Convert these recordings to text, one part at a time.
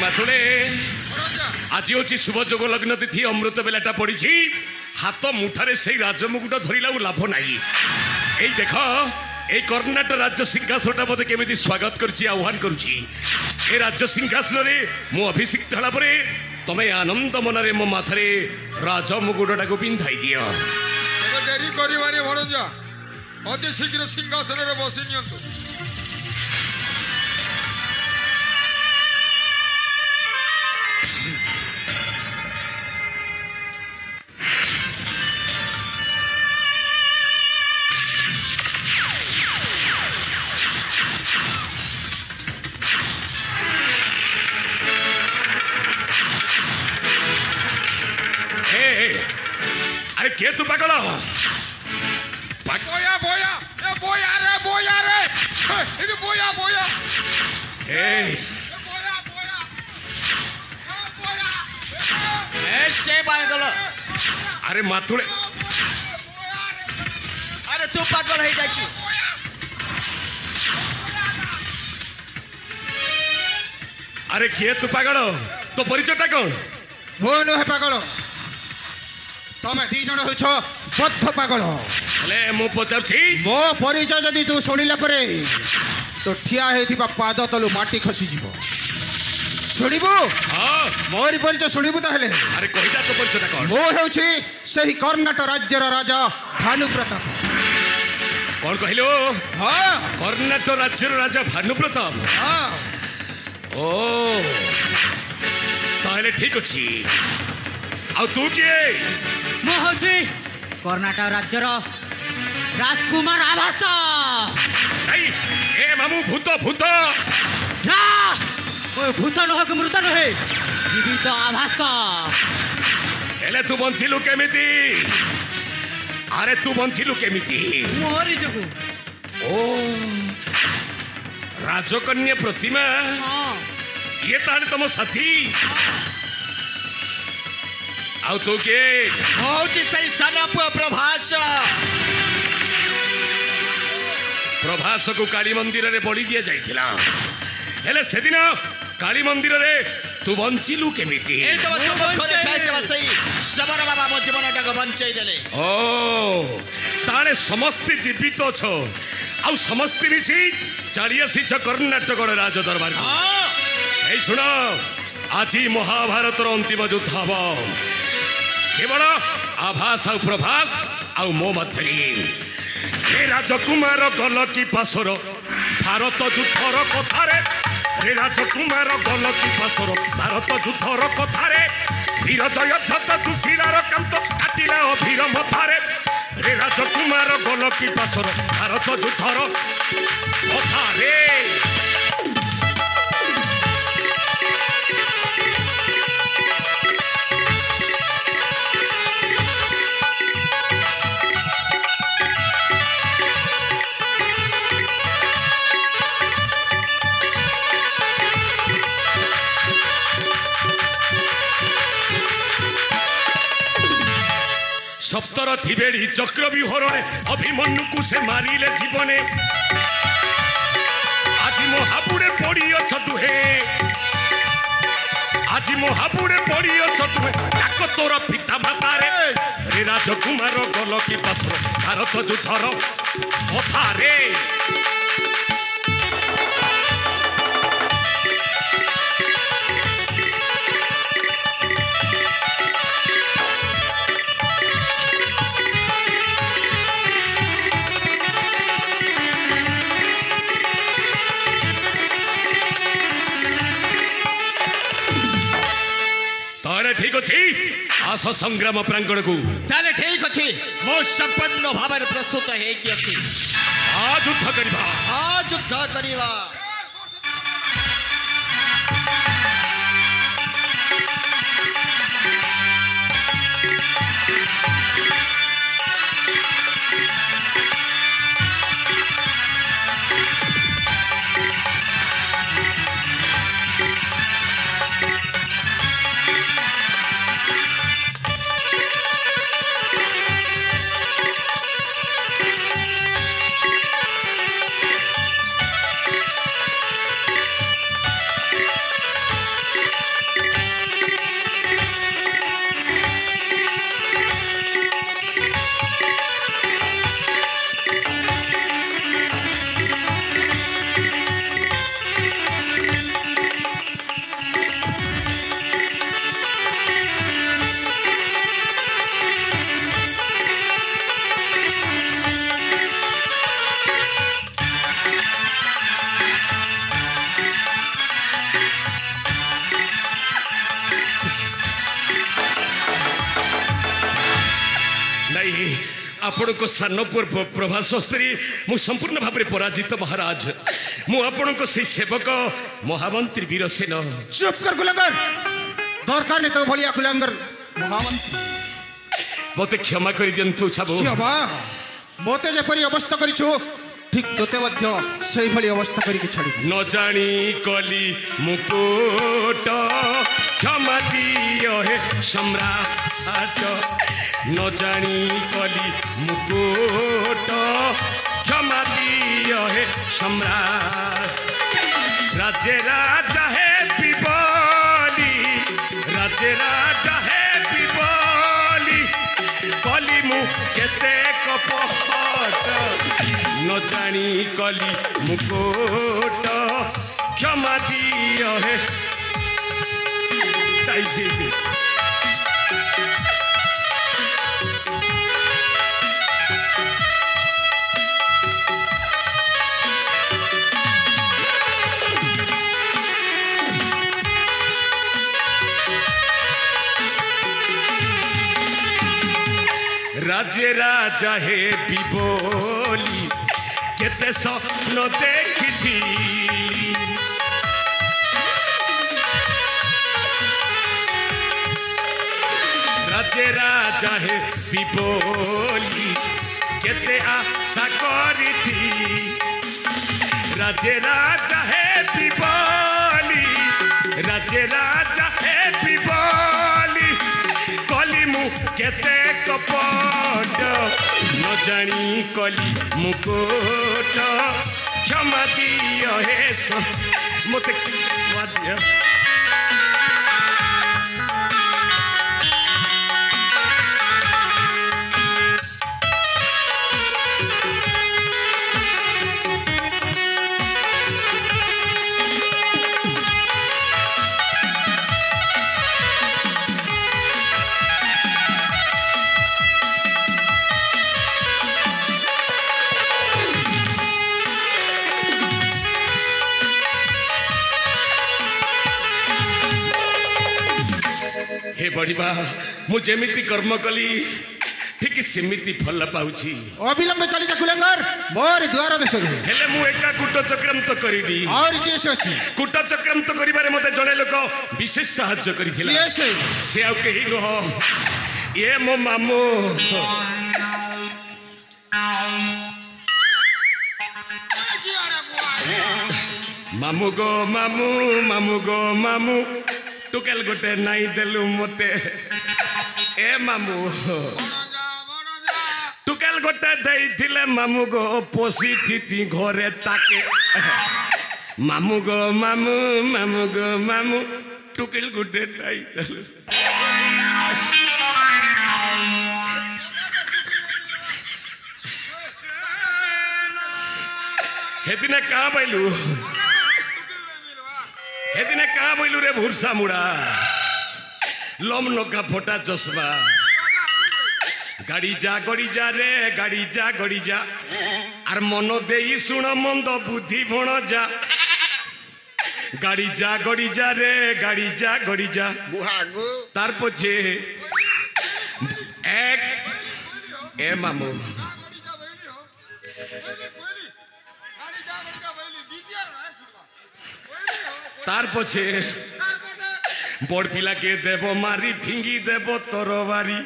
माथुले आज हूँ शुभ जोग लग्न तिथि अमृत बेलाटा पड़ी हाथ मुठारे से राजमुकुट धरला लाभ ना यही देख ये कर्णाटक राज्य सिंहासन मत केमी स्वागत करुच्ची आह्वान करुच्ची ए राज्य सिंहासन मु अभिषिक्त होला परे तमे आनंद मनरे मो माथरे राजमुकुटा को पिंधाई दियो डेरी करिवारे भणजा अति शीघ्र सिंहासन रे बसी नियंतु अरे के तू पकड़ बोया बोया ए बोया रे इधर बोया बोया ए बोया बोया बोया ए से बाय गलो अरे माथुले अरे तू पागल हो जाछु अरे के तू पकड़ तो परिचयटा कौन मो नुहे पागल तमे दी जण होछ बद्ध पागल ले मु पचारछि मो परिचय जदि तू सुनिला परे तो ठिया हेथिबा पाद तलु माटी खसी जीवो सुनिबो हां मोरी परिचय सुनिबो ताहले अरे कहिदा तो परिचयटा कौन मो हेउछि सही कर्णाटक राज्यर राजा भानुप्रताप कौन कहलो हां कर्णाटक राज्यर राजा भानुप्रताप हां ओ ताहले ठीक अछि आ तू के मोहजी कर्णाटक राज्यर राजकुमार आभास नहीं ए मामू भूत भूत ना ओए भूत नह मृत नहे जीवित आभास एले तू बंचिलु केमिति अरे तू बंचिलु केमिति मोहरी जगु ओ राजकन्या प्रतिमा हां ये ताने तुम साथी आउ तो के मोहजी सही सनप प्रभास प्रभास को काली मंदिर रे बड़ी दिया जाइथिला हेले से दिन काली मंदिर रे तू बंचिलु केमिति ए तो सब घरे ठाइते सही सबर बाबा मो जीवनटा को बंचै देले ओ ताने समस्त जीवित छ आउ समस्त मिसी चाली आसी छ कर्णाटक राज दरबार को हां ए सुन आज महाभारत अंतिम युद्ध हब केवल आभास आउ प्रभास आउ मो मध्य हे राजकुमार गल की पासर भारत युद्धर कथारे हे राजकुमार गल की पासर भारत युद्धर कथारे वीर जयध्वज दुशिलार कांत काटिला अभीर मथारे हे राजकुमार गल की पासर भारत युद्धर कथारे सप्तर थिबेड़ी चक्र विहरणे अभिमन्यु को से मारिले जीवने आज महापुरे पड़ी अछ तुहे आज महापुरे पड़ी अछ तुहे डाक तोर पिता मातारे रे राजकुमार गल की पासर भारत युद्धर कथारे ठीक अच्छी आस संग्राम प्रांगण को ताले ठीक अच्छी मो संपन्न भाव प्रस्तुत है कि अच्छी आज युद्ध करिबा आज युद्ध करिबा आपण को सानपुर प्रभास स्त्री मु संपूर्ण भाव में पराजित महाराज मु आपण को से सेवक महामंत्री वीरसेन चुप कर कुलंगर दरकार नहीं तो भलिया कुलंगर महामंत्री मते क्षमा कर दियंतु छाबो शिवा मोते जेपरी अवस्था करिछु ठीक तोते मध्य सही भली अवस्था करिके छाड़ी न जानी कली मुकुट क्षमा दियो हे सम्राट न जानी कली मुकुट क्षमा दियो हे सम्राट राज्य राजा है पिबली राज्य राजा है पिबली कली मु केते कपट न जानी कली मुकुट क्षमा दियो हे राज्य राजा हे पिबली केते स्वप्न देखी राज्य राजा हे पिबली केते आशा करी राज्य राजा है पिबली राज्य राजा है पिबली कली मु केते कपट न जानी कली मुकुट क्षमा दियो हे मते वाद्य हे बढ़िबा मु जेमिति कर्म कली ठीक सेमिति फल पाउछि अविलंब चली जा कुलंगर मोर द्वार देश हेले मु एका कुट चक्रम तो करिनी और केस अछि कुट चक्रम तो करिबारे मते जणे लोक विशेष सहाय्य करिथिला केस से आ केही रह ये मो मामू मामू गो मामू मामू गो मामू टुकेल गोटे नाई देलु मते ए मामू टुकेल गोटे देइथिले मामू गो पोसी थी घरे ताके मामू गो मामू मामू गो मामू टुकेल गोटे नाई देलु हेदिने कहाँ बैलू हेदिने कहाँ बैलू रे भूरसा मुड़ा लम नका फोटा चश्मा गाड़ी जा रे गाड़ी जा आर मन दे शुण मंद बुद्धि भण जा गाड़ी जा रे गाड़ी जा तार पछे एक ए मामू तार पछे बड़ पिला के देव मारी फिंगी देव तरबारी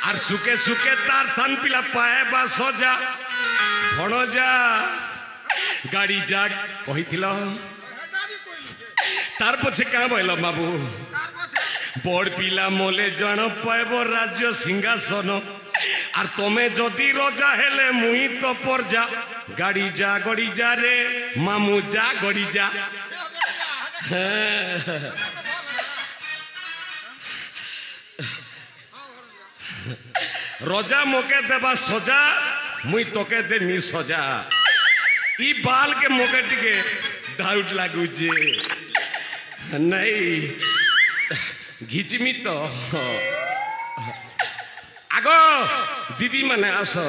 आर सुके सुके तार सान पिला पाए बा सजा भण जा गाड़ी जा कही तार पछे क्या बोल बाबू बड़ पिला मोले जन पाएब राज्य सिंहासन आर तमे जदि रजा हेले मुई तो परजा गाड़ी जा रे मामू जा गड़ी जा रजा मोके देबा सजा मुई तोके देमी सजा ई बाल के मोके टिके डाउट लागू जे नहीं घिचमी तो आगो दीदी माने आसो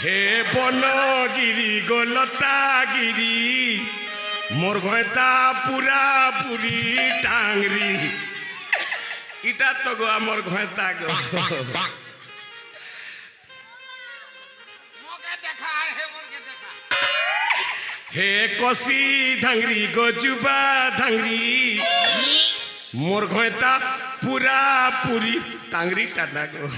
हे बनगिरी गोलतागिरी मोर घयता पूरा पूरी टांगरी इटा तो गो मोर घयता गो हे कसी धांगरी गोजुबा धांगरी मोर घयता पूरा पूरी टांगरी टाना गो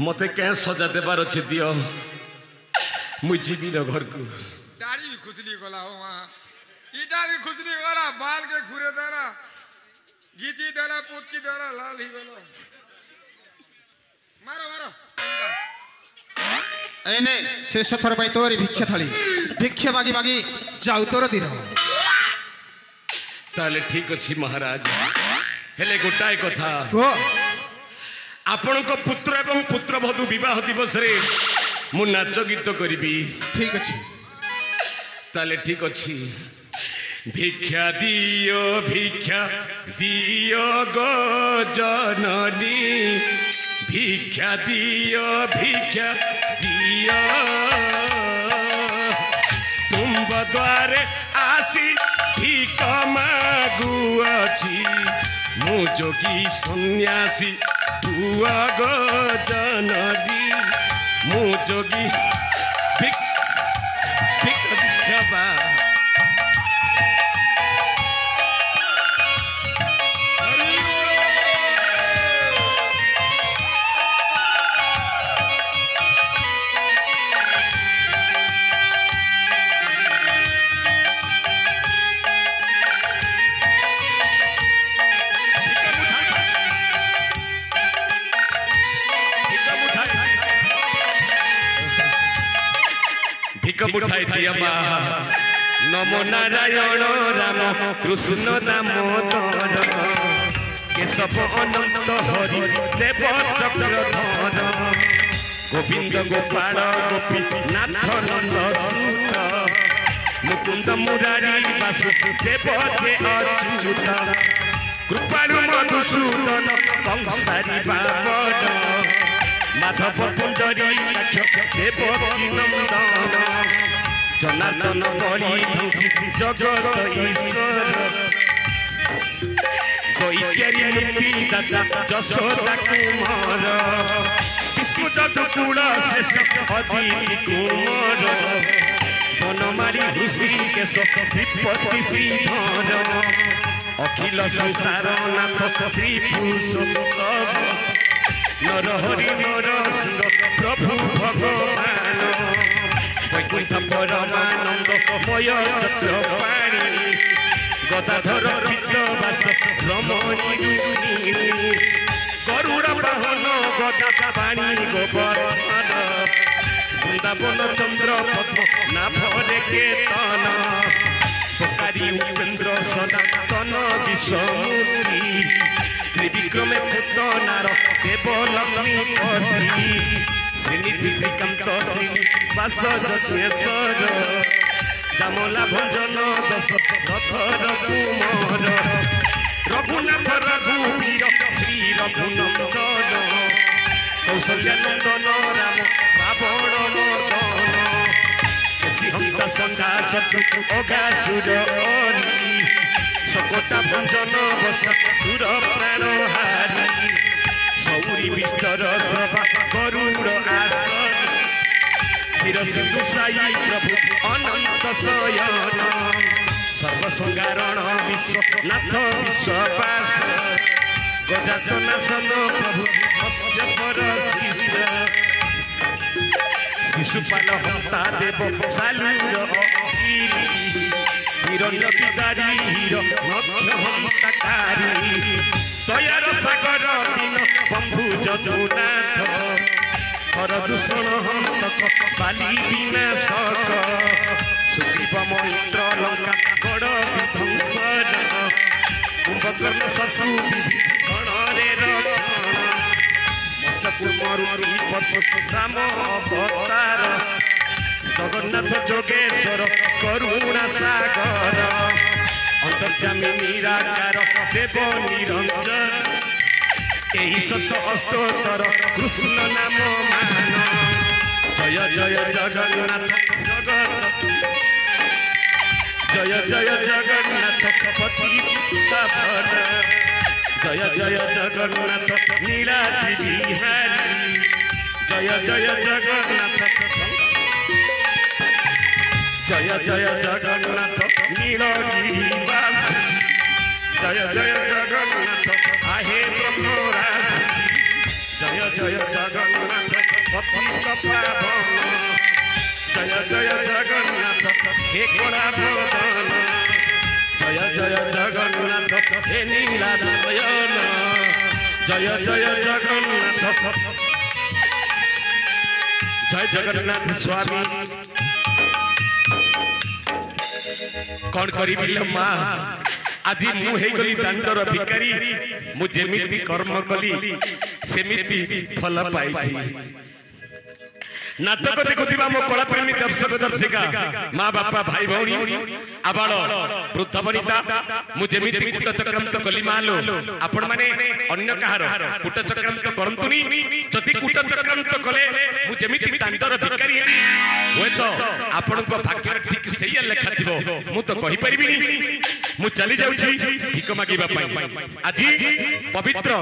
मते क्या सजा देबार अच्छे दियो मुझ जीवी न घर को दाढ़ी भी खुजली गला हो वहाँ ईटा भी खुजली गला बाल के खुरे देला गीची देला पुटकी देला लाल ही गला मारो मारो एने शेष थर पाई तोरी भिक्षा थाली भिक्षा मागी मागी जाऊ तोर दिन ताले ठीक अच्छी महाराज हेले गोटाए कथा गो आपण को पुत्र एवं पुत्रवधू विवाह दिवस रे मु नाच गीत करी ठीक अच्छी ताले ठीक अच्छी भिक्षा दियो गो जननी भिक्षा दियो तुम द्वारे आसी भिक मागुअछि मु जोगी सन्यासी पुआ गो जननी मु जोगी भिक्षा भिक मुठाई दिया नमो नारायण राम कृष्ण दामोदर केशव अनंत हरि देव चक्रधर गोविंद गोपाल गोपी नाथ नंद सूत मुकुंद मुरारी वासुदेव जे अच्युत कृपालु मधुसूदन कंसारी बाबन माधव पुंडरी देवकी नंदन जनार्दन बलि जगत ईश्वर गईरी मुक्ति दाता यशोदा कुमार विष्णु जदुकुल अदिति कुमार बनमारी ऋषि केश श्रीपति श्रीधर अखिल संसार नाथ श्री पुरुषोत्तम नर हरि नर प्रभु भगवान वैकुंठ परमानंद मय चक्रपाणी गदाधर विश्ववास रमणी गरुड़ वाहन गदा पाणी गोवर्धन वृंदावन चंद्र पद्म नाभरे केतन सकारी उपेन्द्र सनातन विश्वमूर्ति त्रिविक्रमे पुत्रनार देव लक्ष्मीपति श्रीनिधिकांत श्रीनिवास जज्ञेश्वर दामला भंजन दशरथर कुमार रघुनाथ रघुवीर श्री रघुनंदन कौशल्यानंदन राम रावण मर्दन हंता संधा शत्रु अगासुर सकटा भंजन बसा सुर प्राण हारी सौरी विस्तर सभा गरुड़ आसन धीर सिंधु साई प्रभु अनंत शयन सर्वसंगारण विश्वनाथ विश्वपास गजासनासन प्रभु मत्स्यपर शिशुपाल हंता देव सालुर हिरण्य बिदारी हिर मध्य हंताकारी दयार सागर दिन बंधु जदुनाथ हर दूषण हंतक बाली विनाशक सुग्रीव मैत्र लंका गड़ विध्वंसन कुंभकर्ण शशु गणरे रक्षण मत्स्यकूर्म राम अवतार जगन्नाथ जोगेश्वर करुणा सागर अंतर्यामी निराकार देव निरंजन यही सत अस्तोतर कृष्ण नाम मान जय जय जगन्नाथ जय जय जगन्नाथ पति पावन जय जय जगन्नाथ नीलाद्रि बिहारी जय जय जगन्नाथ जय जय जगन्नाथ नीलगिरी जय जय जगन्नाथ आहे ब्रह्मराज जय जय जगन्नाथ पति पावन जय जय जगन्नाथ हे कलावदन जय जय जगन्नाथ हे नीलानयन जय जय जगन्नाथ जय जगन्नाथ स्वामी कौन करी माँ आज मुझे गली दांडर भिकारी मुझे कर्म कली सेमिति फल पाई नाटक देखुवा मो कला प्रेमी दर्शक दर्शिका माँ बापा भाई भौणी आबाल वृद्ध वनिता मुझे कूट चक्रांत कली मालो आपण माने अन्य कहार कूट चक्रांत करतुनी जदि कूट चक्रांत कले मुझे दांडर भिकारी हुए तो आपण भाग्य ठीक से लेखा थी मु तो कही परिबिनी मु चली जाउछि भिक मागिबा पई आज पवित्र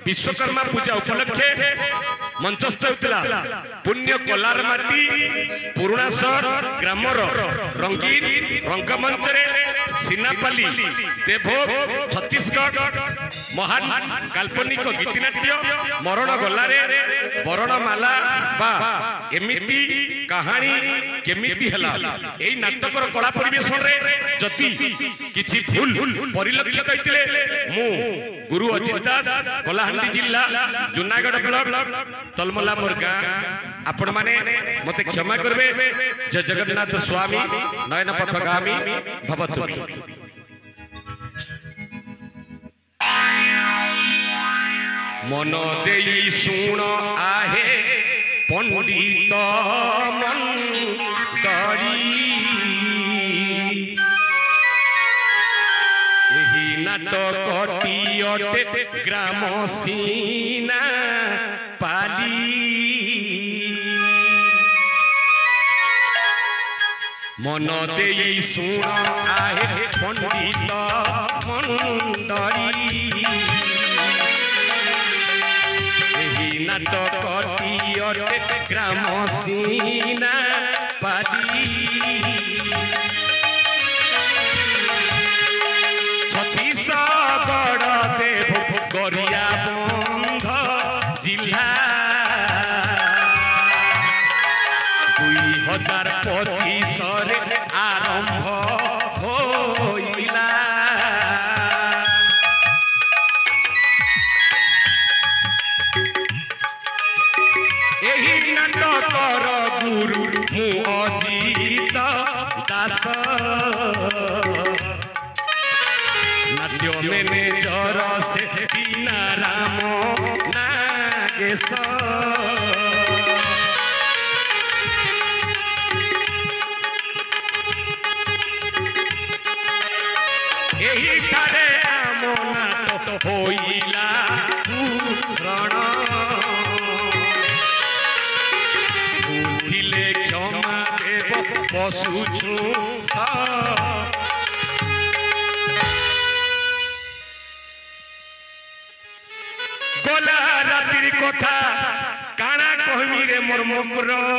विश्वकर्मा पूजा उपलक्षे मंचस्थ होतिला पुण्य कलार माटी पुराणा सर ग्रामर रंगीन रंगमंच रे सिनापाली देवभोग छत्तीसगढ़ महान काल्पनिक गीतिनाट्य मरण गलारे बरणमाला बा एमिति कहानी केमिति हला एई नाटकर कला परिवेशन रे जति किछि भूल परिलक्षित होइतिले मु गुरु अजित दास कलाहांडी जिला जुनागढ़ ब्लॉक तलमला मोर गाँ आपण माने मते क्षमा करबे जय जगन्नाथ स्वामी नयन पथगामी भवतु मन देई सुण आहे पंडित मंडली एही नाटकटी अटे ग्राम सीना पाली मन देई सुण आहे पंडित मंडली एही नाटकटी अटे ग्राम सीना पाली छत्तीसगढ़ देव गरिया बंध जिला 2025 रे आरंभ होइला एही नाटकर गुरु मु अजित दास नाट्य मैनेजर से दीना राम नागेश एही ठारे आम नाटक होइला पूरण भूलिले क्षमा देव बसुछु गला रातिर कथा काना कहमी रे मोर मुकुर।